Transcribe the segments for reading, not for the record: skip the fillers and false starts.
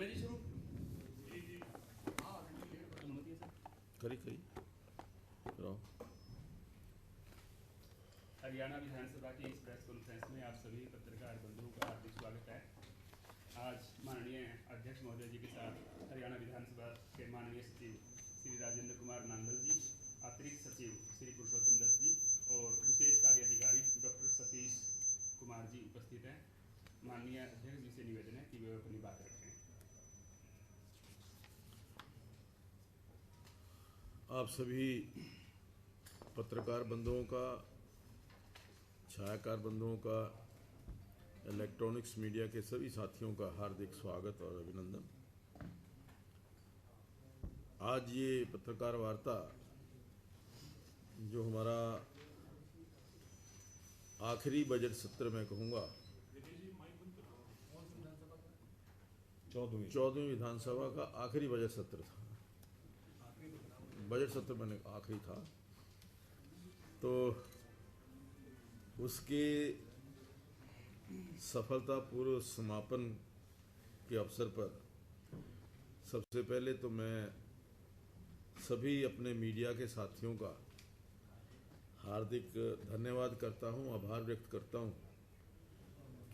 मैं जी शुरू करी कराओ। हरियाणा विधानसभा की इस प्रेस कॉन्फ्रेंस में आप सभी पत्रकार बंधुओं का हार्दिक स्वागत है। आज माननीय अध्यक्ष महोदय जी के साथ हरियाणा विधानसभा के माननीय सचिव श्री राजेंद्र कुमार नांगल जी, अतिरिक्त सचिव श्री पुरुषोत्तम दत्त जी और विशेष कार्य अधिकारी डॉक्टर सतीश कुमार जी उपस्थित हैं। माननीय अध्यक्ष जी से निवेदन है कि वे अपनी बात रखें। आप सभी पत्रकार बंधुओं का, छायाकार बंधुओं का, इलेक्ट्रॉनिक्स मीडिया के सभी साथियों का हार्दिक स्वागत और अभिनंदन। आज ये पत्रकार वार्ता जो हमारा आखिरी बजट सत्र में कहूँगा 14वीं विधानसभा का आखिरी बजट सत्र था। बजट सत्र मैंने आखिरी था, तो उसके सफलतापूर्व समापन के अवसर पर सबसे पहले तो मैं सभी अपने मीडिया के साथियों का हार्दिक धन्यवाद करता हूं, आभार व्यक्त करता हूं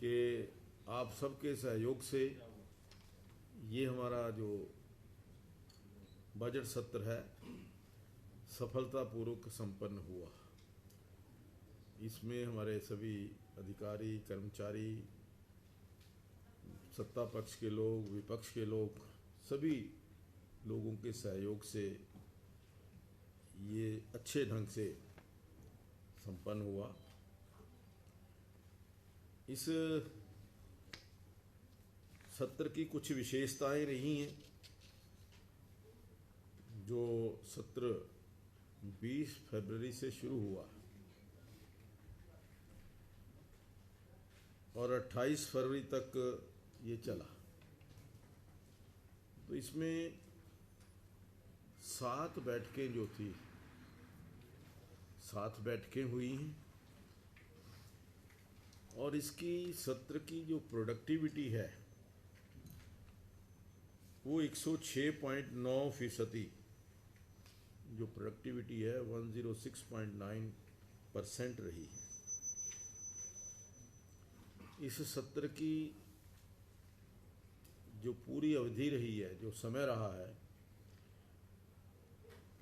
कि आप सबके सहयोग से ये हमारा जो बजट सत्र है सफलतापूर्वक संपन्न हुआ। इसमें हमारे सभी अधिकारी, कर्मचारी, सत्ता पक्ष के लोग, विपक्ष के लोग, सभी लोगों के सहयोग से ये अच्छे ढंग से संपन्न हुआ। इस सत्र की कुछ विशेषताएं रही हैं। जो सत्र 20 फरवरी से शुरू हुआ और 28 फरवरी तक ये चला, तो इसमें 7 बैठकें जो थी, 7 बैठकें हुई हैं और इसकी सत्र की जो प्रोडक्टिविटी है वो 106.9% जो प्रोडक्टिविटी है 106.9% रही है। इस सत्र की जो पूरी अवधि रही है, जो समय रहा है,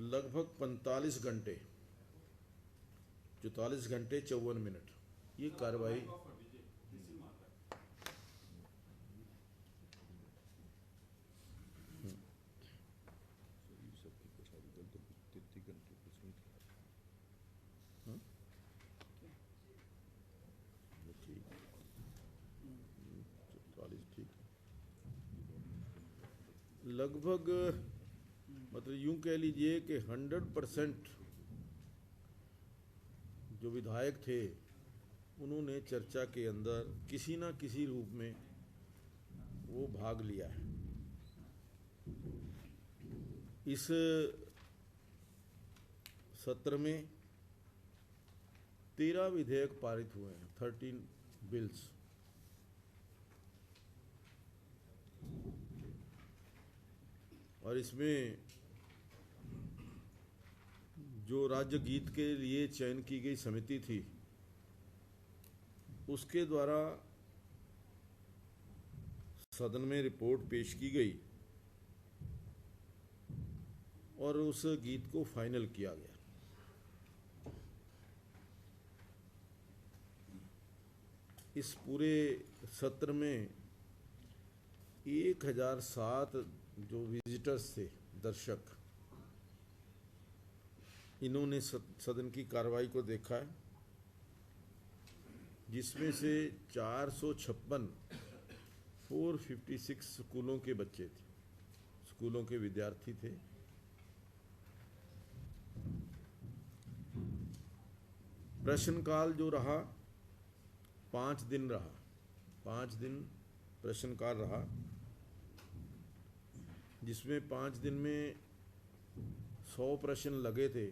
लगभग 45 घंटे 44 घंटे 54 मिनट ये कार्रवाई लगभग मतलब यूं कह लीजिए कि 100% जो विधायक थे उन्होंने चर्चा के अंदर किसी ना किसी रूप में वो भाग लिया है। इस सत्र में 13 विधेयक पारित हुए हैं, 13 बिल्स। और इसमें जो राज्य गीत के लिए चयन की गई समिति थी उसके द्वारा सदन में रिपोर्ट पेश की गई और उस गीत को फाइनल किया गया। इस पूरे सत्र में 1007 जो विजिटर्स थे, दर्शक, इन्होंने सदन की कार्रवाई को देखा है, जिसमें से 456 स्कूलों के बच्चे थे, स्कूलों के विद्यार्थी थे। प्रश्नकाल जो रहा 5 दिन रहा, 5 दिन प्रश्नकाल रहा, जिसमें 5 दिन में 100 प्रश्न लगे थे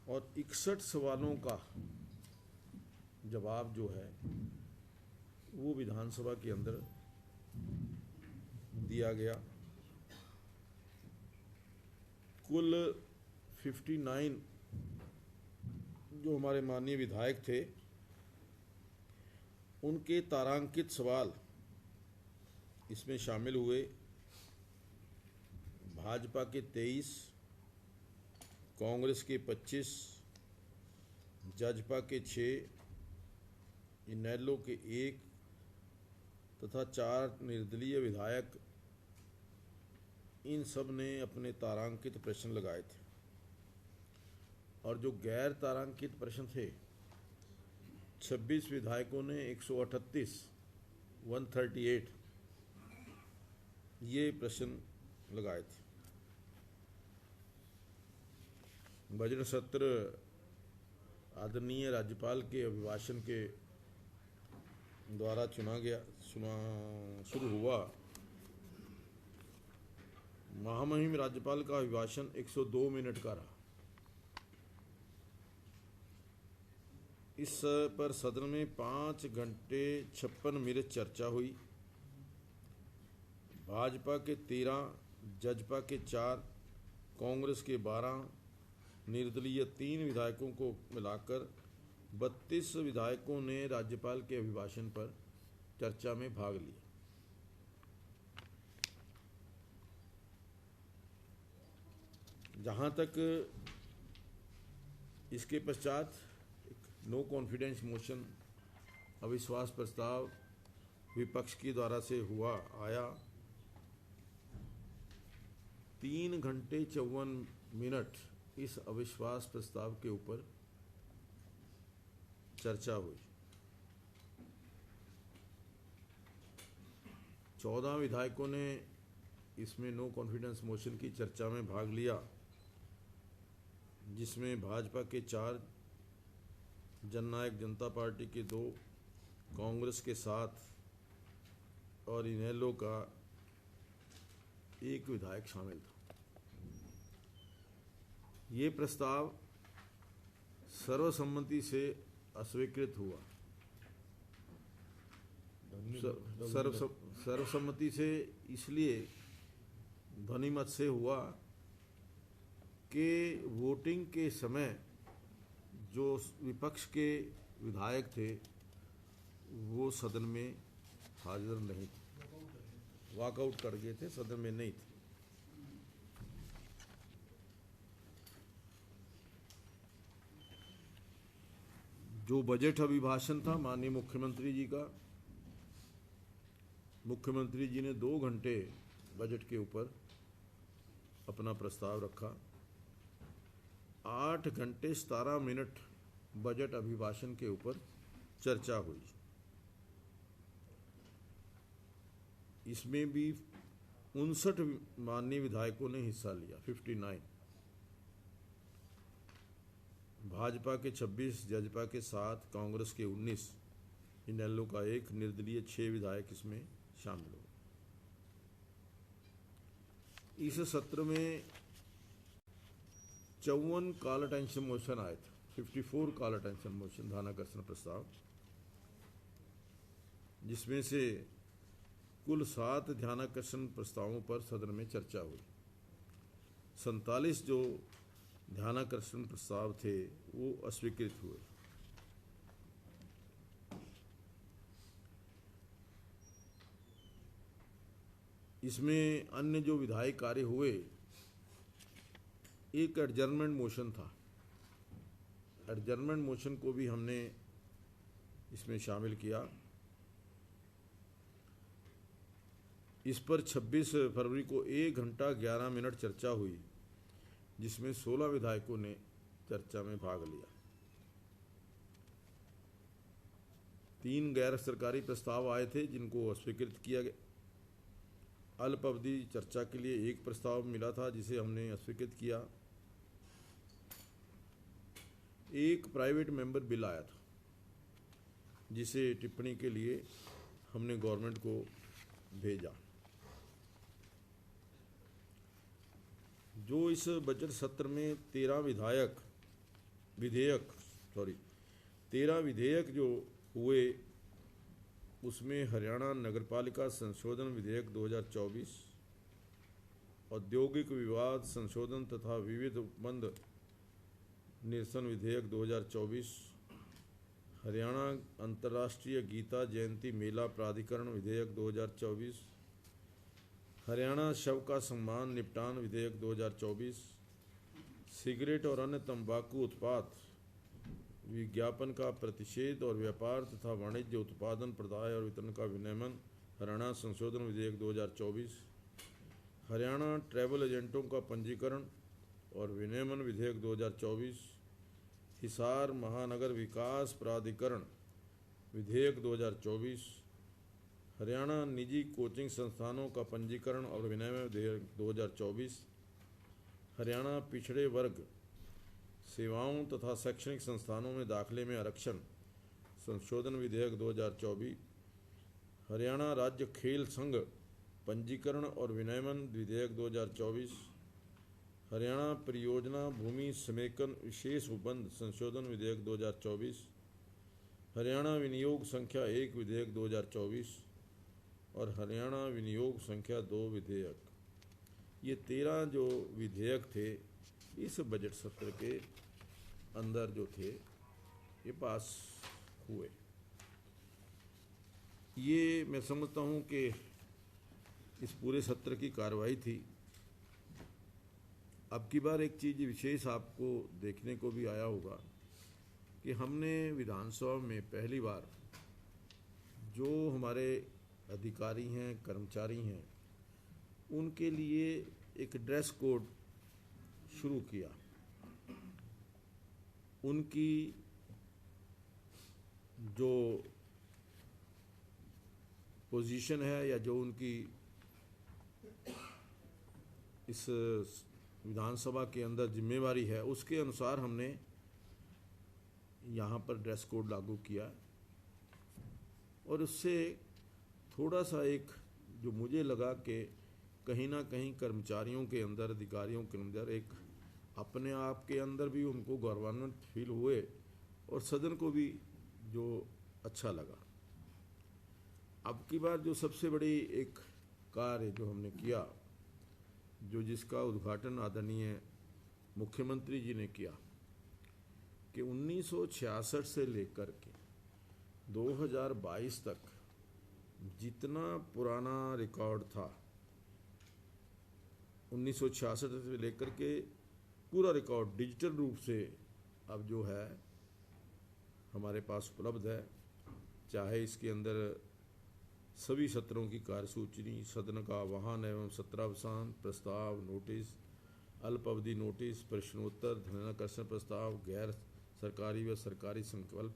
और 61 सवालों का जवाब जो है वो विधानसभा के अंदर किया गया। कुल 59 जो हमारे माननीय विधायक थे उनके तारांकित सवाल इसमें शामिल हुए। भाजपा के 23, कांग्रेस के 25, जजपा के 6, इनेलो के 1 तथा 4 निर्दलीय विधायक, इन सब ने अपने तारांकित प्रश्न लगाए थे। और जो गैर तारांकित प्रश्न थे, 26 विधायकों ने 138 ये प्रश्न लगाए थे। बजट सत्र आदरणीय राज्यपाल के अभिभाषण के द्वारा शुरू हुआ। महामहिम राज्यपाल का अभिभाषण 102 मिनट का रहा। इस पर सदन में 5 घंटे 56 मिनट चर्चा हुई। भाजपा के 13, जजपा के 4, कांग्रेस के 12, निर्दलीय 3 विधायकों को मिलाकर 32 विधायकों ने राज्यपाल के अभिभाषण पर चर्चा में भाग लिया। जहां तक इसके पश्चात नो कॉन्फिडेंस मोशन, अविश्वास प्रस्ताव विपक्ष के द्वारा से आया। 3 घंटे 54 मिनट इस अविश्वास प्रस्ताव के ऊपर चर्चा हुई। 14 विधायकों ने इसमें नो कॉन्फिडेंस मोशन की चर्चा में भाग लिया, जिसमें भाजपा के 4, जननायक जनता पार्टी के 2, कांग्रेस के 7 और इनेलो का 1 विधायक शामिल था। ये प्रस्ताव सर्वसम्मति से अस्वीकृत हुआ। सर्वसम्मति से इसलिए ध्वनिमत से हुआ कि वोटिंग के समय जो विपक्ष के विधायक थे वो सदन में हाजिर नहीं थे, वॉकआउट कर गए थे, सदन में नहीं थे। जो बजट अभिभाषण था माननीय मुख्यमंत्री जी का, मुख्यमंत्री जी ने 2 घंटे बजट के ऊपर अपना प्रस्ताव रखा। 8 घंटे 17 मिनट बजट अभिभाषण के ऊपर चर्चा हुई। इसमें भी 59 माननीय विधायकों ने हिस्सा लिया, 59। भाजपा के 26, जजपा के 7, कांग्रेस के 19, इनेलो का 1, निर्दलीय 6 विधायक इसमें शामिल हुए। इस सत्र में 54 कॉल अटेंशन मोशन आए थे, 54 कॉल अटेंशन मोशन, ध्यानाकर्षण प्रस्ताव, जिसमें से कुल 7 ध्यानाकर्षण प्रस्तावों पर सदन में चर्चा हुई। 47 जो ध्यानाकर्षण प्रस्ताव थे वो अस्वीकृत हुए। इसमें अन्य जो विधायी कार्य हुए, एक एडजर्नमेंट मोशन था। एडजर्नमेंट मोशन को भी हमने इसमें शामिल किया। इस पर 26 फरवरी को 1 घंटा 11 मिनट चर्चा हुई, जिसमें 16 विधायकों ने चर्चा में भाग लिया। 3 गैर सरकारी प्रस्ताव आए थे जिनको अस्वीकृत किया गया। अल्प अवधि चर्चा के लिए 1 प्रस्ताव मिला था जिसे हमने अस्वीकृत किया। 1 प्राइवेट मेंबर बिल आया था जिसे टिप्पणी के लिए हमने गवर्नमेंट को भेजा। जो इस बजट सत्र में 13 विधेयक जो हुए, उसमें हरियाणा नगरपालिका संशोधन विधेयक 2024, औद्योगिक विवाद संशोधन तथा विविध उपबंध निरसन विधेयक 2024, हरियाणा अंतर्राष्ट्रीय गीता जयंती मेला प्राधिकरण विधेयक 2024, हरियाणा शव का सम्मान निपटान विधेयक 2024, सिगरेट और अन्य तंबाकू उत्पाद विज्ञापन का प्रतिषेध और व्यापार तथा वाणिज्य उत्पादन प्रदाय और वितरण का विनियमन हरियाणा संशोधन विधेयक 2024, हरियाणा ट्रैवल एजेंटों का पंजीकरण और विनियमन विधेयक 2024, हिसार महानगर विकास प्राधिकरण विधेयक 2024, हरियाणा निजी कोचिंग संस्थानों का पंजीकरण और विनियमन विधेयक 2024, हरियाणा पिछड़े वर्ग सेवाओं तथा शैक्षणिक संस्थानों में दाखिले में आरक्षण संशोधन विधेयक 2024, हरियाणा राज्य खेल संघ पंजीकरण और विनियमन विधेयक 2024, हरियाणा परियोजना भूमि समेकन विशेष उपबंध संशोधन विधेयक 2024, हरियाणा विनियोग संख्या 1 विधेयक 2024 और हरियाणा विनियोग संख्या 2 विधेयक। ये 13 जो विधेयक थे इस बजट सत्र के अंदर जो थे ये पास हुए। ये मैं समझता हूँ कि इस पूरे सत्र की कार्रवाई थी। अब की बार एक चीज़ विशेष आपको देखने को भी आया होगा कि हमने विधानसभा में पहली बार जो हमारे अधिकारी हैं, कर्मचारी हैं, उनके लिए एक ड्रेस कोड शुरू किया। उनकी जो पोजीशन है या जो उनकी इस विधानसभा के अंदर जिम्मेवारी है उसके अनुसार हमने यहाँ पर ड्रेस कोड लागू किया और उससे थोड़ा सा एक जो मुझे लगा कि कहीं ना कहीं कर्मचारियों के अंदर, अधिकारियों के अंदर एक अपने आप के अंदर भी उनको गौरवान्वित फील हुए और सदन को भी जो अच्छा लगा। अब की बार जो सबसे बड़ी एक कार्य जो हमने किया, जो जिसका उद्घाटन आदरणीय मुख्यमंत्री जी ने किया कि 1966 से लेकर के 2022 तक जितना पुराना रिकॉर्ड था, 1966 से लेकर के पूरा रिकॉर्ड डिजिटल रूप से अब जो है हमारे पास उपलब्ध है। चाहे इसके अंदर सभी सत्रों की कार्यसूची, सदन का आह्वान एवं सत्रावसान, प्रस्ताव, नोटिस, अल्प अवधि नोटिस, प्रश्नोत्तर, ध्यानाकर्षण प्रस्ताव, गैर सरकारी व सरकारी संकल्प,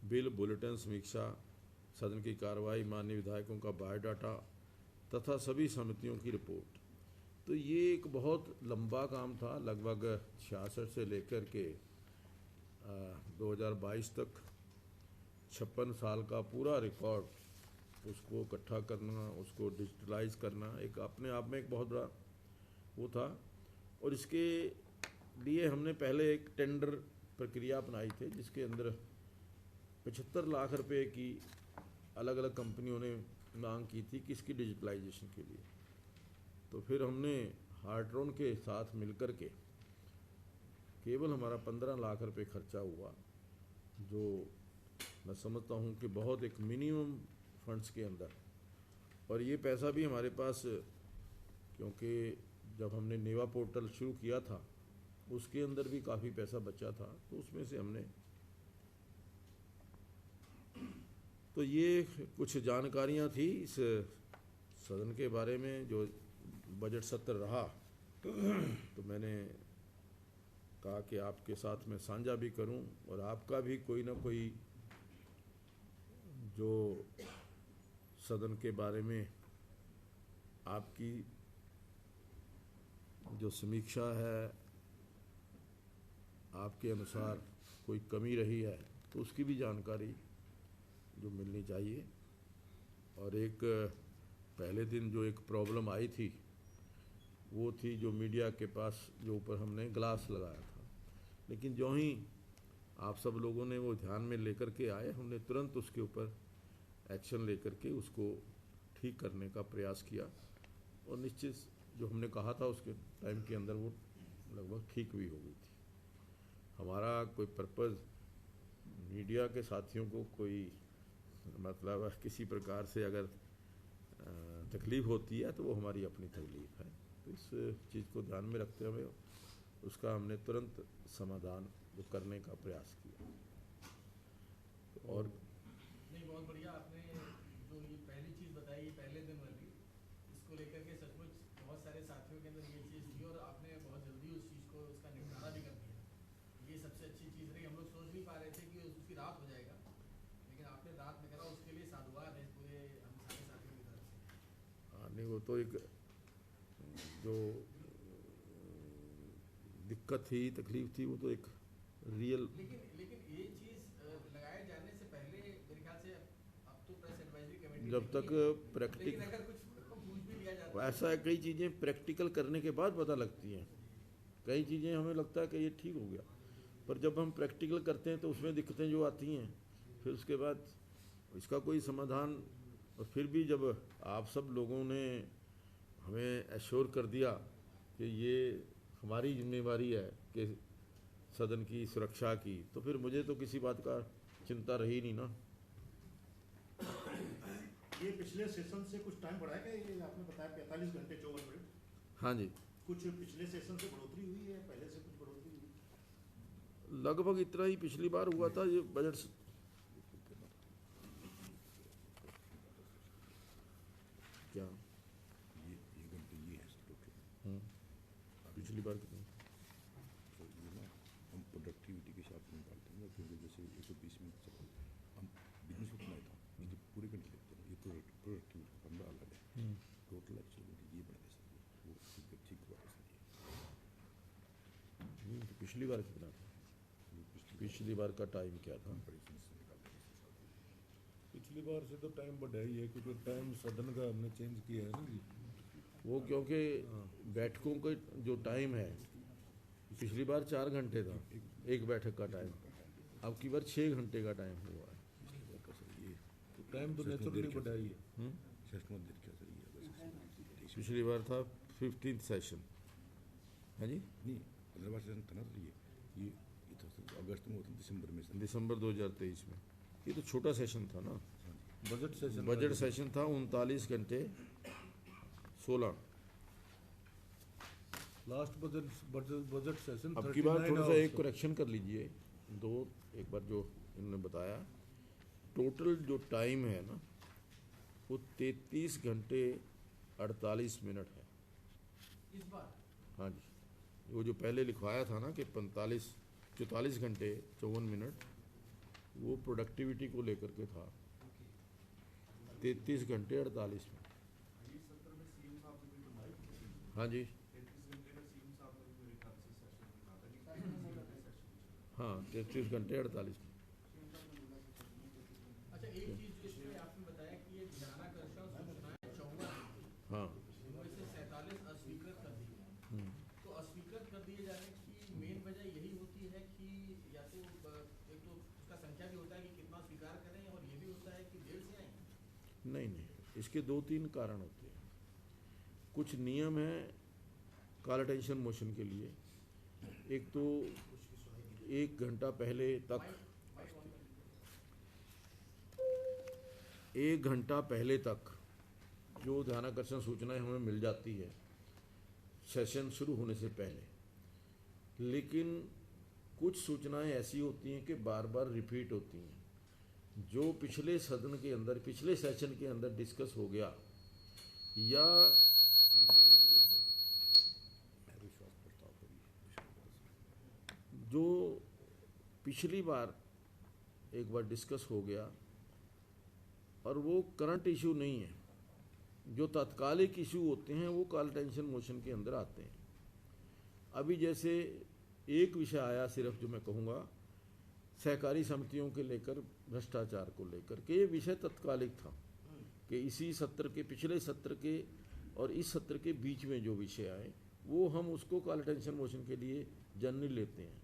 बिल, बुलेटिन, समीक्षा, सदन की कार्रवाई, माननीय विधायकों का बायोडाटा तथा सभी समितियों की रिपोर्ट। तो ये एक बहुत लंबा काम था, लगभग 66 से लेकर के 2022 तक 56 साल का पूरा रिकॉर्ड उसको इकट्ठा करना, उसको डिजिटलाइज करना एक अपने आप में एक बहुत बड़ा वो था। और इसके लिए हमने पहले एक टेंडर प्रक्रिया अपनाई थी जिसके अंदर 75 लाख रुपए की अलग अलग कंपनियों ने मांग की थी कि इसकी डिजिटलाइजेशन के लिए। तो फिर हमने हार्ट्रॉन के साथ मिलकर के केवल हमारा 15 लाख रुपए खर्चा हुआ, जो मैं समझता हूँ कि बहुत एक मिनिमम फंड्स के अंदर। और ये पैसा भी हमारे पास, क्योंकि जब हमने नेवा पोर्टल शुरू किया था उसके अंदर भी काफ़ी पैसा बचा था, तो उसमें से हमने, तो ये कुछ जानकारियाँ थी इस सदन के बारे में जो बजट सत्र रहा। तो मैंने कहा कि आपके साथ मैं साझा भी करूं और आपका भी कोई ना कोई जो सदन के बारे में आपकी जो समीक्षा है, आपके अनुसार कोई कमी रही है तो उसकी भी जानकारी जो मिलनी चाहिए। और एक पहले दिन जो एक प्रॉब्लम आई थी वो थी जो मीडिया के पास जो ऊपर हमने ग्लास लगाया था, लेकिन जो ही आप सब लोगों ने वो ध्यान में लेकर के आए, हमने तुरंत उसके ऊपर एक्शन लेकर के उसको ठीक करने का प्रयास किया। और निश्चित जो हमने कहा था उसके टाइम के अंदर वो लगभग ठीक भी हो गई थी। हमारा कोई पर्पज़ मीडिया के साथियों को कोई मतलब किसी प्रकार से अगर तकलीफ़ होती है तो वो हमारी अपनी तकलीफ़ है। तो इस चीज़ को ध्यान में रखते हुए उसका हमने तुरंत समाधान जो करने का प्रयास किया। और नहीं, बहुत बढ़िया आपने जो ये पहली चीज़ बताई पहले दिन वाली, इसको लेकर के सचमुच बहुत सारे साथियों के अंदर ये चीज़ थी और आपने बहुत जल्दी उस चीज़ को उसका निपटारा भी कर दिया। ये सबसे अच्छी चीज़ रही। हम लोग सोच नहीं पा रहे थे कि उसकी रात हो जाएगा, लेकिन आपने रात में करा, उसके लिए साधुवाद है पूरे हम सारे साथियों की तरफ से। हाँ, नहीं वो तो एक जो दिक्कत थी तकलीफ़ थी वो तो एक रियल। लेकिन ये चीज़ लगाए जाने से पहले मेरे ख्याल से अब तो प्रेस एडवाइजरी कमेटी जब तक लेकिन अगर कुछ पूछ भी लिया जाता ऐसा है, कई चीज़ें प्रैक्टिकल करने के बाद पता लगती हैं। कई चीज़ें हमें लगता है कि ये ठीक हो गया, पर जब हम प्रैक्टिकल करते हैं तो उसमें दिक्कतें जो आती हैं, फिर उसके बाद इसका कोई समाधान। और फिर भी जब आप सब लोगों ने हमें एश्योर कर दिया कि ये हमारी जिम्मेवारी है कि सदन की सुरक्षा की, तो फिर मुझे तो किसी बात का चिंता रही नहीं ना। ये पिछले सेशन से कुछ टाइम बढ़ा है क्या? ये आपने बताया 45 घंटे 54 मिनट। हाँ जी, कुछ पिछले सेशन से बढ़ोतरी हुई है, पहले से कुछ बढ़ोतरी हुई? लगभग इतना ही पिछली बार हुआ था। ये बजट क्या ये घंटे ये है टोटल। पिछली बार कितनी? तो ये ना हम प्रोडक्टिविटी के हिसाब से निकालते हैं, क्योंकि जैसे 120 मिनट से हम बिजनेस उतना ही था, ये पूरे घंटे लेते हैं। ये प्रोडक्टिविटी 15 अलग है, टोटल एक्चुअली ये बढ़ गया सर, वो ठीक हुआ है सर। तो पिछली बार कितना था? ये पिछली बार का टाइम क्या था? कंपैरिजन से निकालते हैं सर। पिछली बार से तो टाइम बढ़ा ही है, क्योंकि टाइम सदन का हमने चेंज किया है ना जी। वो क्योंकि बैठकों का जो टाइम है पिछली बार 4 घंटे था एक बैठक का टाइम, अब की बार 6 घंटे का टाइम हुआ है। ये तो टाइम तो नेचुरली बढ़ा ही है। सेशन में देर क्या सर? ये पिछली बार था 15th सेशन है जी, नहीं 15वां सेशन था ना सर। ये था सर अगस्त में, होता दिसंबर में सर। दिसंबर 2023 में। ये तो छोटा सेशन था ना। बजट सेशन बजट सेशन था 39 घंटे 16। लास्ट बजट सेशन अब की बार 39 थोड़ा सा hours एक करेक्शन कर लीजिए। एक बार जो इन्होंने बताया टोटल जो टाइम है ना वो 33 घंटे 48 मिनट है इस बार। हाँ जी, वो जो पहले लिखवाया था ना कि 44 घंटे 54 मिनट, वो प्रोडक्टिविटी को लेकर के था 33 घंटे 48 मिनट। हाँ जी, हाँ 33 घंटे 48 मिनट। अच्छा, एक चीज़ इसमें आपने बताया कि ये ध्यानाकर्षण सूचनाएं 54 हाँ, इनमें से 47 अस्वीकृत कर दी गई। तो अस्वीकृत कर दिए जाने की मेन वजह यही होती है कि या तो एक तो उसका संख्या भी होता है कि कितना स्वीकार करें, और ये भी होता है कि देर से आए। नहीं, इसके 2-3 कारण होते हैं। कुछ नियम हैं कॉल अटेंशन मोशन के लिए। एक तो 1 घंटा पहले तक 1 घंटा पहले तक जो ध्यानाकर्षण सूचनाएं हमें मिल जाती है सेशन शुरू होने से पहले, लेकिन कुछ सूचनाएं ऐसी होती हैं कि बार बार रिपीट होती हैं। जो पिछले सदन के अंदर पिछले सेशन के अंदर डिस्कस हो गया या मैं विश्वास करता हूँ जो पिछली बार एक बार डिस्कस हो गया और वो करंट इशू नहीं है, जो तात्कालिक इशू होते हैं वो कॉल अटेंशन मोशन के अंदर आते हैं। अभी जैसे एक विषय आया सिर्फ जो मैं कहूँगा सहकारी समितियों के लेकर भ्रष्टाचार को लेकर के, ये विषय तत्कालिक था कि इसी सत्र के पिछले सत्र के और इस सत्र के बीच में जो विषय आए वो हम उसको कॉल अटेंशन मोशन के लिए जनरली लेते हैं।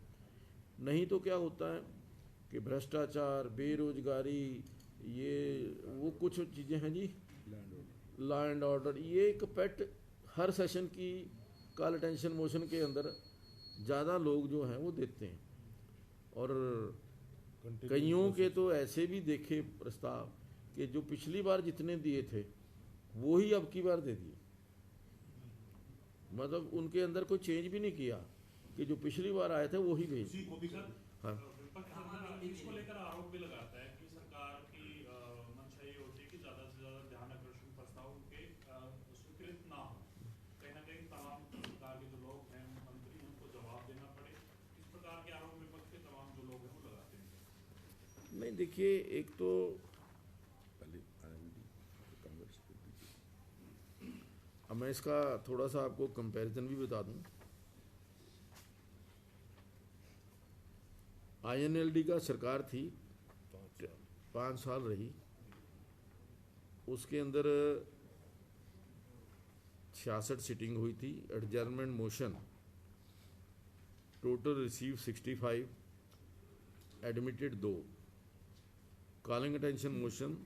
नहीं तो क्या होता है कि भ्रष्टाचार, बेरोजगारी, ये वो कुछ चीज़ें हैं जी, लॉ एंड ऑर्डर, ये एक पेट हर सेशन की कॉल अटेंशन मोशन के अंदर ज़्यादा लोग जो हैं वो देते हैं, और कईयों के तो ऐसे भी देखे प्रस्ताव कि जो पिछली बार जितने दिए थे वो ही अब की बार दे दिए, मतलब उनके अंदर कोई चेंज भी नहीं किया कि जो पिछली बार आए थे वो ही भेज उसी को भी कर हाँ। विपक्ष इसको लेकर आरोप भी लगाता है कि सरकार की मंशा ये होती है कि ज्यादा से ज्यादा ध्यान आकर्षण प्रस्ताव उनके स्वीकृत ना हो, कहीं ना कहीं तमाम सरकार के जो लोग हैं मंत्री हैं उनको जवाब देना पड़े। इस प्रकार के आरोप विपक्ष के तमाम जो लोग हैं वो लगाते हैं। नहीं, देखिए, एक तो पहले कांग्रेस फिर बीजेपी। अब मैं इसका थोड़ा सा आपको कंपैरिजन भी बता दूं। INLD का सरकार थी, 5 साल रही, उसके अंदर 66 सिटिंग हुई थी। Adjournment motion total receive 65, admitted 2। Calling attention motion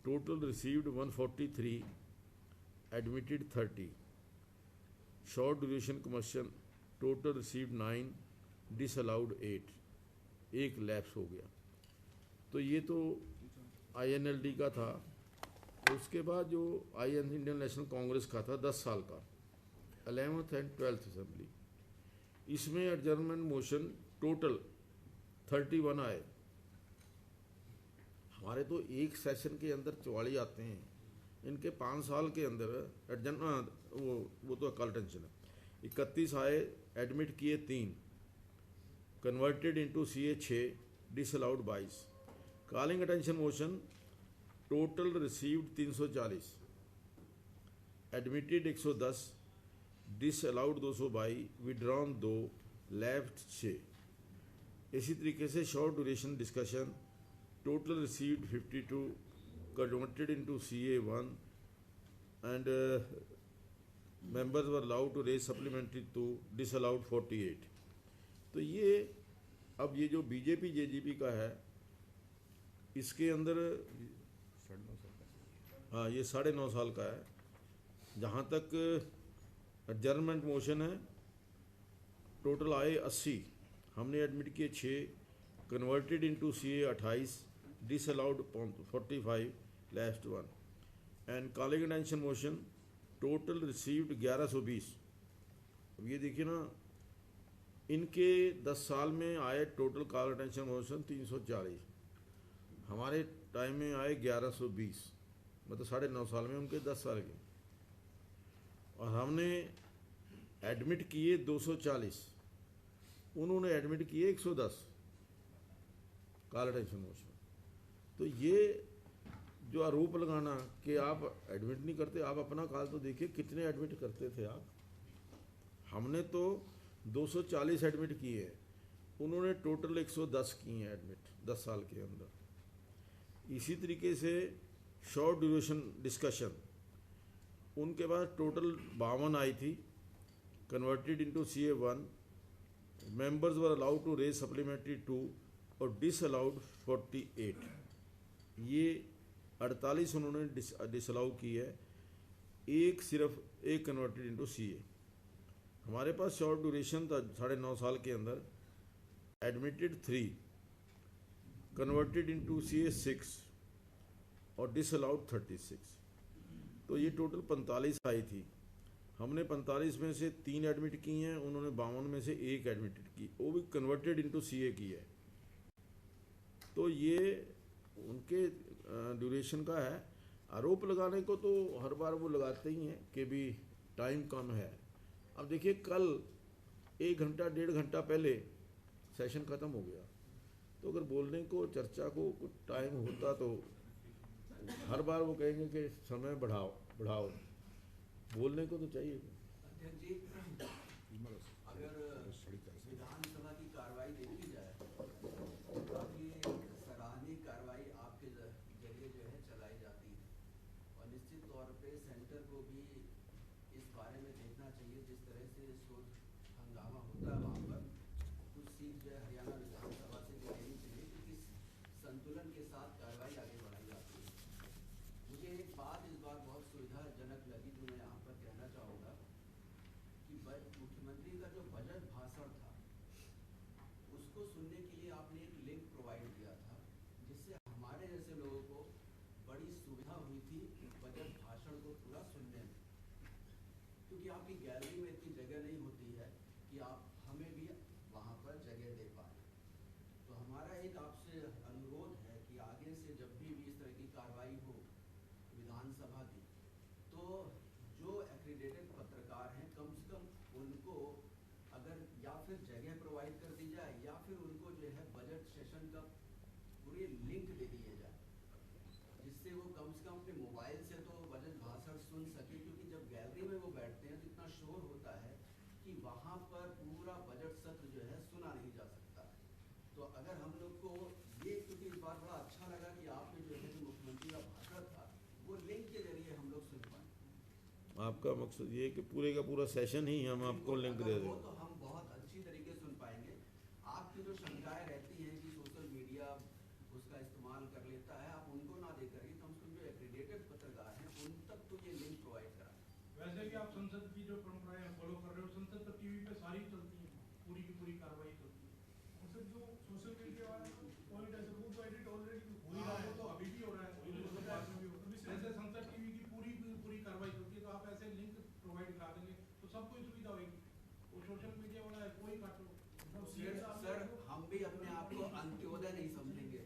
total received 143, admitted 30। Short duration question total received 9, disallowed 8, एक लैप्स हो गया। तो ये तो INLD का था। उसके बाद जो इंडियन नेशनल कांग्रेस का था 10 साल का, 11th एंड 12th असेंबली, इसमें एडजर्नमेंट मोशन टोटल 31 आए। हमारे तो एक सेशन के अंदर 44 आते हैं, इनके 5 साल के अंदर वो तो कॉल टेंशन है। 31 आए, एडमिट किए 3, converted into CA 6, disallowed 22। Calling attention motion total received 340, admitted 110, disallowed 222, withdrawn 2, left 6। इसी तरीके से short duration discussion total received 52, converted into CA 1 and members were allowed to raise supplementary 2, disallowed 48। तो ये अब ये जो BJP JGP का है, इसके अंदर 9.5 साल का। हाँ, ये 9.5 साल का है। जहाँ तक एडजर्नमेंट मोशन है, टोटल आए 80, हमने एडमिट किए 6, converted into CA 28, disallowed 45, last 1। And calling attention motion total received 1120। अब ये देखिए ना, इनके 10 साल में आए टोटल कॉल अटेंशन मोशन 340, हमारे टाइम में आए 1120, मतलब 9.5 साल में उनके 10 साल के। और हमने एडमिट किए 240, उन्होंने एडमिट किए 110 कॉल अटेंशन मोशन। तो ये जो आरोप लगाना कि आप एडमिट नहीं करते, आप अपना काल तो देखिए कितने एडमिट करते थे आप। हमने तो 240 एडमिट किए हैं, उन्होंने टोटल 110 किए हैं एडमिट 10 साल के अंदर। इसी तरीके से शॉर्ट ड्यूरेशन डिस्कशन, उनके पास टोटल 52 आई थी, converted into CA 1, members were allowed to raise supplementary 2 और डिसअलाउड 48। ये 48 उन्होंने डिसअलाउ की है, सिर्फ एक कन्वर्टेड इनटू CA। हमारे पास शॉर्ट ड्यूरेशन था 9.5 साल के अंदर, एडमिटेड 3, कन्वर्टेड इनटू CA 6 और डिसअलाउड 36। तो ये टोटल 45 आई थी। हमने 45 में से 3 एडमिट की हैं, उन्होंने 52 में से 1 एडमिटेड की, वो भी कन्वर्टेड इनटू CA की है। तो ये उनके ड्यूरेशन का है। आरोप लगाने को तो हर बार वो लगाते ही हैं कि भी टाइम कम है। अब देखिए, कल 1 घंटा 1.5 घंटा पहले सेशन ख़त्म हो गया, तो अगर बोलने को, चर्चा को कुछ टाइम होता तो हर बार वो कहेंगे कि समय बढ़ाओ बढ़ाओ, बोलने को तो चाहिए। अध्यक्ष जी, अगर विधानसभा की कार्रवाई देखी जाए तो काफ़ी सराहनीय कार्रवाई आपके जरिए जो है चलाई जाती है, और निश्चित तौर पे सेंटर को भी इस बारे में देखना चाहिए। जिस तरह से शोर हंगामा होता है वहाँ पर, कुछ सीट जो है हरियाणा विधानसभा से भी लेनी चाहिए कि किस संतुलन के साथ कार्रवाई आगे बढ़ाई जाती है। मुझे एक बात इस बार बहुत सुविधाजनक लगी जो मैं यहाँ पर कहना चाहूँगा। मुख्यमंत्री का जो बजट भाषण था उसको सुनने के लिए आपने एक लिंक प्रोवाइड किया था, जिससे हमारे जैसे लोगों को बड़ी सुविधा हुई थी बजट भाषण को पूरा सुनने में, क्योंकि आपकी गैलरी में इतनी जगह नहीं होती है कि आप हमें भी वहाँ पर जगह दे पाए। तो हमारा एक आपसे अनुरोध है कि आगे से जब भी इस तरह की कार्रवाई हो विधानसभा की, तो जो एक्रीडेटेड पत्रकार हैं कम से कम उनको अगर या फिर जगह प्रोवाइड कर दी जाए या फिर उनको जो है बजट सेशन का पूरी लिंक दे दिए जाए, जिससे वो कम से कम अपने मोबाइल से तो बजट भाषण सुन सके, क्योंकि जब गैलरी में वो बैठते हैं तो इतना शोर होता है कि वहाँ पर पूरा बजट सत्र जो है सुना नहीं जा सकता है। तो अगर हम लोग को ये, क्योंकि इस बार बड़ा अच्छा लगा कि आपने जो है जो मुख्यमंत्री का भाषण था वो लिंक के जरिए हम लोग सुन पाए। आपका मकसद ये है कि पूरे का पूरा सेशन ही हम आपको लिंक दे अगर हो दें। तो हम बहुत अच्छी तरीके से सुन पाएंगे। आपकी जो शंकाएं रहती हैं कि सोशल मीडिया उसका इस्तेमाल कर लेता है, आप उनको ना दे करके कम से कम जो एक्रीडेटेड पत्रकार हैं उन तक तो ये लिंक प्रोवाइड कराएं। वैसे भी आप संसद की जो परंपराएं फॉलो कर रहे हो, संसद पर टीवी पे सारी चलती है, पूरी की पूरी कार्रवाई चलती है। और जो सोशल मीडिया वाला पॉइंट है वो तो एडिट ऑलरेडी हो ही रहा है, तो अभी भी हो रहा है, उसके बाद में भी हो। ऐसे संसद टीवी की पूरी कार्रवाई चलती है, तो आप ऐसे लिंक प्रोवाइड करा देंगे तो सबको सुविधा होगी। वो सोशल मीडिया वाला है कोई काटो। सर हम भी अपने आप को अंत्योदय नहीं समझेंगे।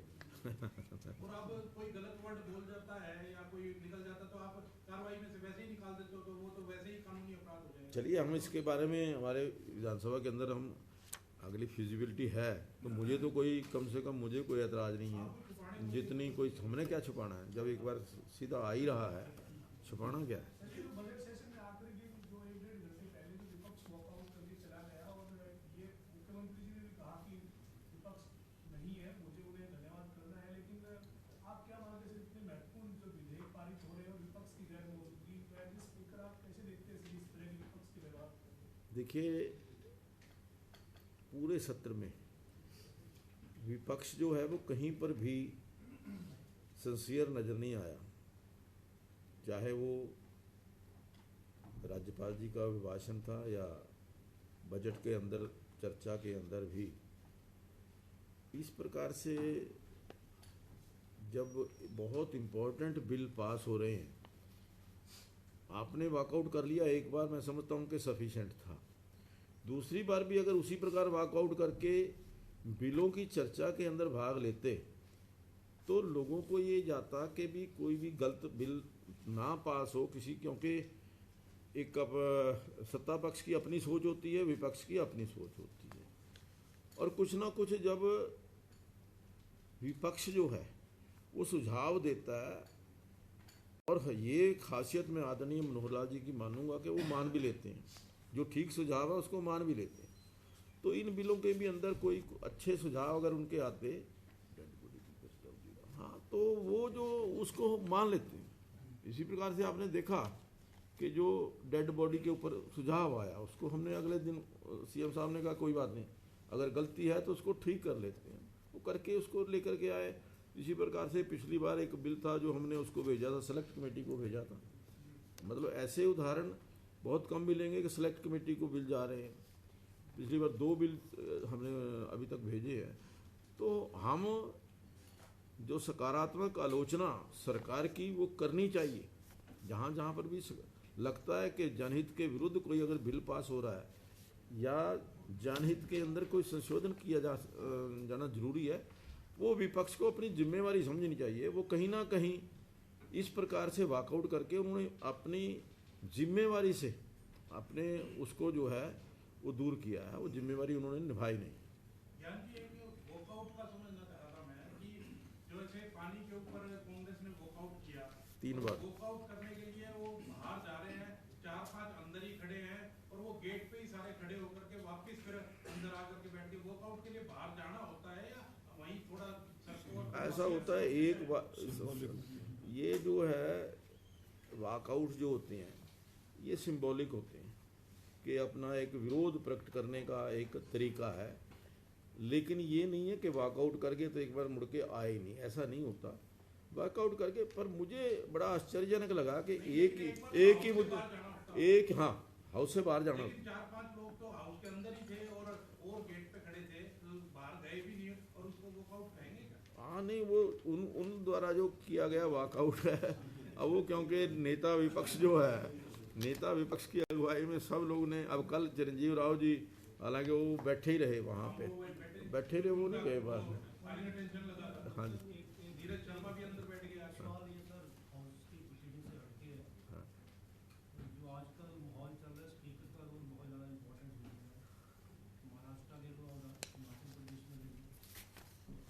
और अब कोई गलत वर्ड बोल जाता है या कोई निकल जाता है तो आप कार्रवाई में से वैसे ही निकाल देते हो, तो वो तो वैसे ही कानूनी अपराध हो जाएगा। चलिए, हम इसके बारे में हमारे विधानसभा के अंदर हम अगली फिजिबिलिटी है, तो मुझे तो कोई कम से कम मुझे कोई एतराज़ नहीं है। जितनी कोई हमने क्या छुपाना है, जब एक बार सीधा आ ही रहा है, छुपाना क्या है। बजट सेशन में आकर के जो 1-1.5 घंटे पहले जो विपक्ष वॉकआउट करके चला गया, और ये मुख्यमंत्री जी ने भी कहा कि विपक्ष नहीं है, मुझे उन्हें धन्यवाद करना है, लेकिन आप क्या मानते हैं इतने महत्वपूर्ण जो विधेयक पारित हो रहे हैं और विपक्ष की गैर मौजूदगी, स्पीकर आप कैसे देखते हैं इस तरह के विपक्ष के व्यवहार? देखिए, पूरे सत्र में विपक्ष जो है वो कहीं पर भी सिंसियर नज़र नहीं आया। चाहे वो राज्यपाल जी का अभिभाषण था या बजट के अंदर चर्चा के अंदर भी, इस प्रकार से जब बहुत इम्पोर्टेंट बिल पास हो रहे हैं, आपने वॉकआउट कर लिया एक बार, मैं समझता हूँ कि सफिशेंट था। दूसरी बार भी अगर उसी प्रकार वॉकआउट करके बिलों की चर्चा के अंदर भाग लेते तो लोगों को ये जाता कि भी कोई भी गलत बिल ना पास हो किसी, क्योंकि एक अब सत्ता पक्ष की अपनी सोच होती है, विपक्ष की अपनी सोच होती है, और कुछ ना कुछ जब विपक्ष जो है वो सुझाव देता है, और ये खासियत मैं आदरणीय मनोहर लाल जी की मानूंगा कि वो मान भी लेते हैं, जो ठीक सुझाव है उसको मान भी लेते हैं। तो इन बिलों के भी अंदर कोई अच्छे सुझाव अगर उनके आते, हाँ, तो वो जो उसको मान लेते हैं। इसी प्रकार से आपने देखा कि जो डेड बॉडी के ऊपर सुझाव आया, उसको हमने अगले दिन सीएम साहब ने कहा कोई बात नहीं, अगर गलती है तो उसको ठीक कर लेते हैं, वो करके उसको लेकर के आए। इसी प्रकार से पिछली बार एक बिल था जो हमने उसको भेजा था, सेलेक्ट कमेटी को भेजा था। मतलब ऐसे उदाहरण बहुत कम मिलेंगे कि सेलेक्ट कमेटी को बिल जा रहे हैं। पिछली बार 2 बिल हमने अभी तक भेजे हैं। तो हम जो सकारात्मक आलोचना सरकार की वो करनी चाहिए, जहाँ जहाँ पर भी लगता है कि जनहित के विरुद्ध कोई अगर बिल पास हो रहा है या जनहित के अंदर कोई संशोधन किया जाना जरूरी है, वो विपक्ष को अपनी जिम्मेवारी समझनी चाहिए। वो कहीं ना कहीं इस प्रकार से वॉकआउट करके उन्होंने अपनी जिम्मेवारी से अपने उसको जो है वो दूर किया है, वो जिम्मेवारी उन्होंने निभाई नहीं। वॉकआउट का समझना चाह रहा था मैं कि जो ऐसे पानी के ऊपर कांग्रेस ने वॉकआउट किया 3 बार, वॉकआउट करने के लिए वो बाहर जा रहे हैं, 4-5 अंदर ही खड़े हैं, और वो गेट पे ही सारे खड़े होकर के वापस फिर अंदर आकर के बैठ के वॉकआउट के लिए बाहर जाना होता है या वहीं थोड़ा ऐसा होता है। एक बार ये जो है वॉकआउट जो होते हैं ये सिंबॉलिक होते हैं कि अपना एक विरोध प्रकट करने का एक तरीका है, लेकिन ये नहीं है कि वॉकआउट करके तो एक बार मुड़ के आए ही नहीं, ऐसा नहीं होता। वॉकआउट करके, पर मुझे बड़ा आश्चर्यजनक लगा कि एक ही मुद्दे, हाँ हाउस से बाहर जाना। लेकिन 4-5 लोग तो हाउस के अंदर ही थे और गेट पे खड़े थे, तो बाहर गए भी नहीं और उसको वॉकआउट कहेंगे क्या? हाँ नहीं, वो उन द्वारा जो किया गया वॉकआउट है। अब वो क्योंकि नेता विपक्ष जो है, नेता विपक्ष की अगुवाई में सब लोग ने, अब कल चिरंजीव राव जी हालांकि वो बैठे ही रहे वहाँ पे, बैठे रहे, वो नहीं गए बाहर। टेंशन लगा था। हाँ जी। धीरज शर्मा भी अंदर बैठ गया। सवाल ये सर हाउस की प्रोसीडिंग से हटके है, हाँ। जो आजकल माहौल चल रहा है स्पीकर का रोल बहुत ज़्यादा इम्पोर्टेंट हो गया है। महाराष्ट्र ले लो और हिमाचल प्रदेश में ले लो,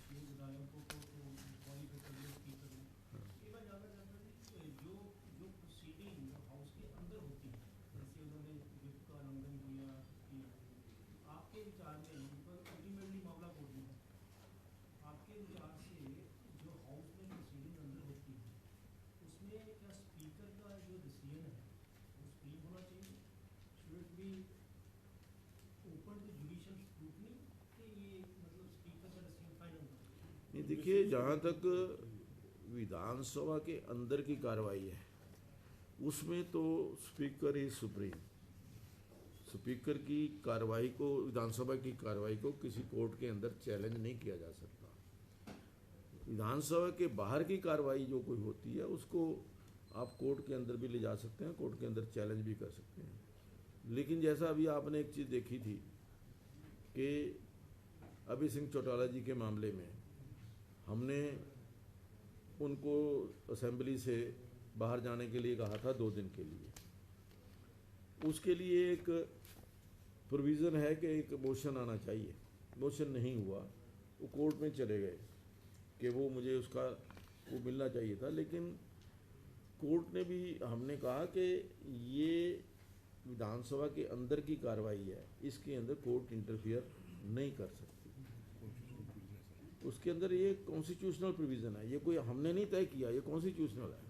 6 विधायकों को तो क्वालिफाई कर लिया स्पीकर ने। ये मैं जानना चाहता हूँ कि जो प्रोसीडिंग हाउस के अंदर होती है, जैसे उन्होंने विप का उल्लंघन किया, आपके विचार में अल्टीमेटली मामला कोर्ट में है, आपके विचार से जो हाउस में प्रोसीडिंग अंदर होती है उसमें क्या स्पीकर का जो डिसीजन है वो स्पीक होना चाहिए? Should it be open to judicial scrutiny कि ये मतलब स्पीकर का डिसीजन फाइनल होना? नहीं देखिए, जहाँ तक विधानसभा के अंदर की कार्रवाई है उसमें तो स्पीकर ही सुप्रीम। स्पीकर की कार्रवाई को, विधानसभा की कार्रवाई को किसी कोर्ट के अंदर चैलेंज नहीं किया जा सकता। विधानसभा के बाहर की कार्रवाई जो कोई होती है उसको आप कोर्ट के अंदर भी ले जा सकते हैं, कोर्ट के अंदर चैलेंज भी कर सकते हैं। लेकिन जैसा अभी आपने एक चीज़ देखी थी कि अभय सिंह चौटाला जी के मामले में हमने उनको असेंबली से बाहर जाने के लिए कहा था 2 दिन के लिए। उसके लिए एक प्रोविज़न है कि एक मोशन आना चाहिए, मोशन नहीं हुआ, वो कोर्ट में चले गए कि वो मुझे उसका वो मिलना चाहिए था। लेकिन कोर्ट ने भी, हमने कहा कि ये विधानसभा के अंदर की कार्रवाई है, इसके अंदर कोर्ट इंटरफियर नहीं कर सकती। उसके अंदर ये कॉन्स्टिट्यूशनल प्रोविज़न है, ये कोई हमने नहीं तय किया, ये कॉन्स्टिट्यूशनल है।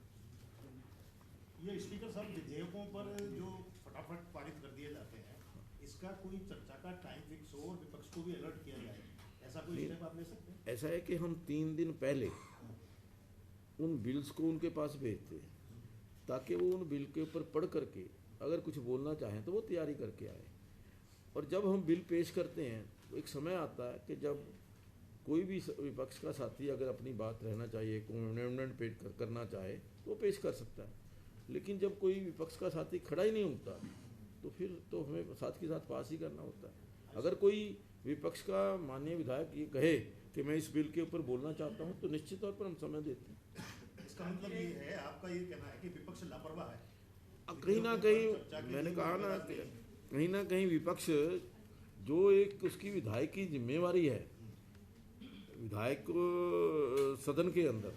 ये स्पीकर साहब विधेयकों पर जो फटाफट पारित कर दिए जाते हैं, इसका कोई चर्चा का टाइम फिक्स हो और विपक्ष को भी अलर्ट किया जाए, ऐसा कोई स्टेप आप ले सकते हैं? ऐसा है कि हम 3 दिन पहले उन बिल्स को उनके पास भेजते हैं ताकि वो उन बिल के ऊपर पढ़ करके अगर कुछ बोलना चाहें तो वो तैयारी करके आए। और जब हम बिल पेश करते हैं तो एक समय आता है कि जब कोई भी विपक्ष का साथी अगर अपनी बात रहना चाहिए, कोई अमेंडमेंट पेश करना चाहे तो वो पेश कर सकता है। लेकिन जब कोई विपक्ष का साथी खड़ा ही नहीं होता तो फिर तो हमें साथ के साथ पास ही करना होता है। अगर कोई विपक्ष का माननीय विधायक ये कहे कि मैं इस बिल के ऊपर बोलना चाहता हूँ तो निश्चित तौर पर हम समय देते हैं। इसका मतलब ये है, आपका ये कहना है कि विपक्ष लापरवाह है? अब कहीं ना कहीं मैंने कहा ना कहीं विपक्ष जो एक उसकी विधायक की जिम्मेवारी है विधायक सदन के अंदर,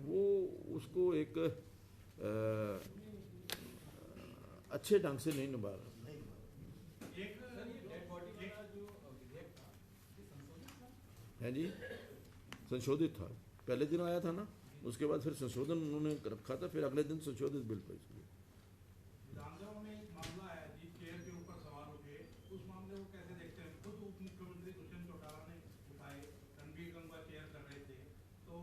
वो उसको एक अच्छे ढंग से नहीं निभा रहा है जी। संशोधित था, पहले दिन आया था ना, उसके बाद फिर संशोधन उन्होंने रखा था, फिर अगले दिन संशोधित बिल पेश किया। विधानसभा में एक मामला आया जी, चेयर के ऊपर सवाल उठे, उस मामले को कैसे देखते हैं? खुद उप मुख्यमंत्री दुष्यंत चौटाला ने उठाए, रणबीर गंगवा चेयर कर रहे थे, तो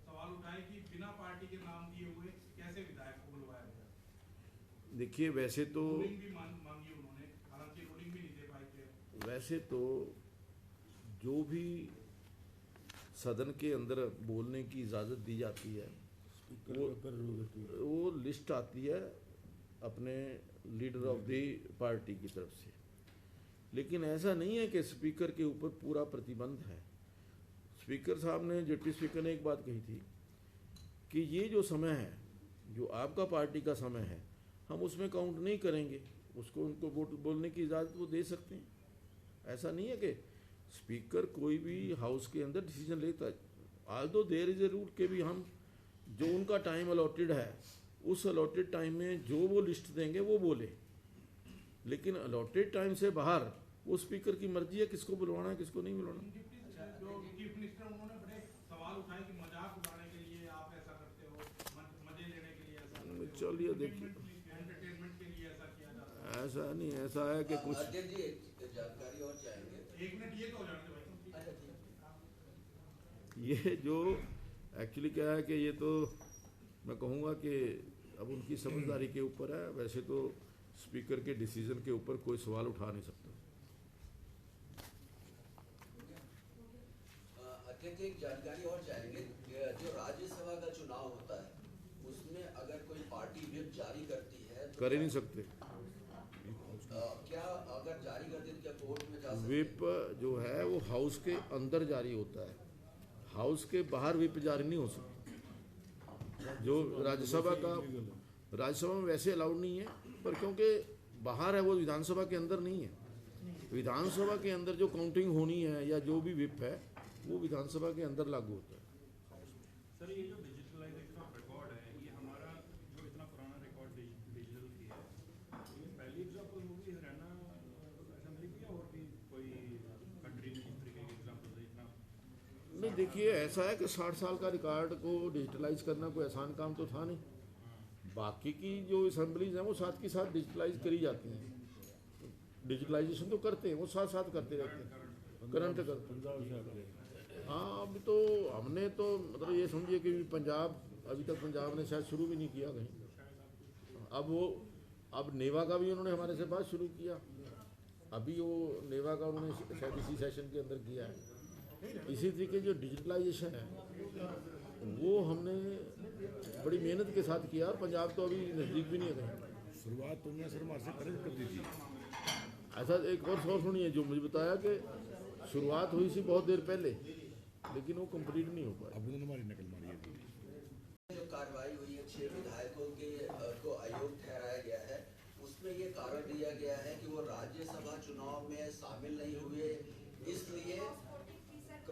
सवाल उठाए कि बिना पार्टी के नाम दिए हुए कैसे विधायक को बुलवाया गया? देखिए वैसे तो रूलिंग भी मांगी उन्होंने, हालांकि रूलिंग भी नहीं दे पाए थे। वैसे तो जो भी सदन के अंदर बोलने की इजाज़त दी जाती है वो लिस्ट आती है अपने लीडर ऑफ द पार्टी की तरफ से। लेकिन ऐसा नहीं है कि स्पीकर के ऊपर पूरा प्रतिबंध है। स्पीकर साहब ने, डिप्टी स्पीकर ने एक बात कही थी कि ये जो समय है, जो आपका पार्टी का समय है, हम उसमें काउंट नहीं करेंगे, उसको उनको वोट बोलने की इजाज़त वो दे सकते हैं। ऐसा नहीं है कि स्पीकर कोई भी हाउस के अंदर डिसीजन लेता है। Although there is a rule के भी हम जो उनका टाइम अलॉटेड है उस अलॉटेड टाइम में जो वो लिस्ट देंगे वो बोले, लेकिन अलॉटेड टाइम से बाहर वो स्पीकर की मर्जी है किसको बुलवाना है किसको नहीं बुलवाना। जो चीफ मिनिस्टर, उन्होंने बड़े सवाल उठाए कि मजाक उड़ाने के लिए आप ऐसा करते हो, मजे लेने के लिए ऐसा करते हो, चलिए देखिए, एंटरटेनमेंट के लिए ऐसा किया जाता है। ऐसा नहीं, ऐसा है कि कुछ अध्यक्ष जी एक जानकारी और चाहेंगे। 1 मिनट ये तो हो जाने दो भाई। ये जो एक्चुअली क्या है कि ये तो मैं कहूँगा कि अब उनकी समझदारी के ऊपर है। वैसे तो स्पीकर के डिसीजन के ऊपर कोई सवाल उठा नहीं सकता। अध्यक्ष एक जानकारी और चाहेंगे, जो राज्यसभा का चुनाव होता है उसमें अगर कोई पार्टी व्हिप जारी करती है तो कर ही नहीं सकते। क्या अगर जारी करती है तो क्या कोर्ट में जा सकते हैं? व्हिप जो है वो हाउस के अंदर जारी होता है, हाउस के बाहर व्हिप जारी नहीं हो सकती। जो राज्यसभा में वैसे अलाउड नहीं है, पर क्योंकि बाहर है वो विधानसभा के अंदर नहीं है। विधानसभा के अंदर जो काउंटिंग होनी है या जो भी व्हिप है वो विधानसभा के अंदर लागू होता है। सर ये जो डिजिटलाइजेशन ऑफ रिकॉर्ड है, ये हमारा जो इतना पुराना रिकॉर्ड डिजिटल की है, ये पहली एग्जाम्पल होगी हरियाणा असेंबली की, और भी कोई कंट्री में इस तरीके की एग्जाम्पल है इतना? नहीं, देखिए ऐसा है कि 60 साल का रिकॉर्ड को डिजिटलाइज करना कोई आसान काम तो था नहीं। बाकी की जो असेंबलीज हैं वो साथ के साथ डिजिटलाइज करी जाती हैं, डिजिटलाइजेशन तो करते हैं, वो साथ साथ करते रहते हैं, करंट करते हैं। हाँ, अभी तो हमने तो मतलब ये समझिए कि पंजाब, अभी तक पंजाब ने शायद शुरू भी नहीं किया कहीं। अब नेवा का भी उन्होंने हमारे से बात शुरू किया, अभी वो नेवा का उन्होंने शायद इसी सेशन के अंदर किया है। इसी तरीके जो डिजिटलाइजेशन है वो हमने बड़ी मेहनत के साथ किया, और पंजाब तो अभी नज़दीक भी नहीं है कहीं। शुरुआत तो मैं सर हमारे से पहले कर दी थी। ऐसा एक और सुनिए, जो मुझे बताया कि शुरुआत हुई थी बहुत देर पहले, लेकिन वो कंप्लीट नहीं हो पाया। अब उन्होंने हमारी नकल मारी है। जो कार्रवाई हुई है 6 विधायकों के को अयोग्य ठहराया गया है, उसमें ये कारण दिया गया है कि वो राज्यसभा चुनाव में शामिल नहीं हुए, इसलिए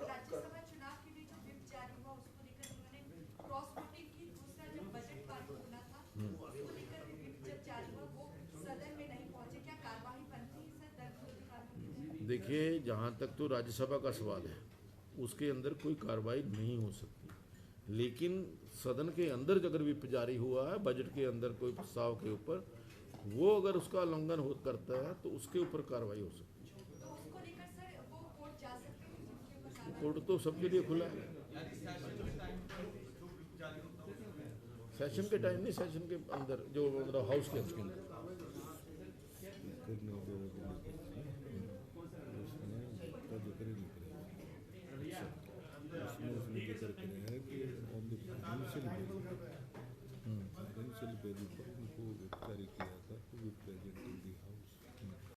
राज्यसभा चुनाव के लिए जो व्हिप जारी हुआ उसको लेकर उन्होंने क्रॉस वोटिंग की। दूसरा जब बजट पारित होना था उसको लेकर व्हिप जब जारी हुआ वो सदन में नहीं पहुंचे, क्या कार्यवाही बनती है सर दल विरोधी कानून? देखिए, जहाँ तक तो राज्यसभा का सवाल है उसके अंदर कोई कार्रवाई नहीं हो सकती, लेकिन सदन के अंदर अगर व्हिप जारी हुआ है बजट के अंदर कोई प्रस्ताव के ऊपर, वो अगर उसका उल्लंघन करता है तो उसके ऊपर कार्रवाई हो सकती है। तो उसको लेकर सर वो कोर्ट जा सकते हैं, जिनके ऊपर कार्रवाई? कोर्ट तो सबके लिए खुला है। सेशन के टाइम नहीं, सेशन के अंदर जो मतलब हाउस के अंदर।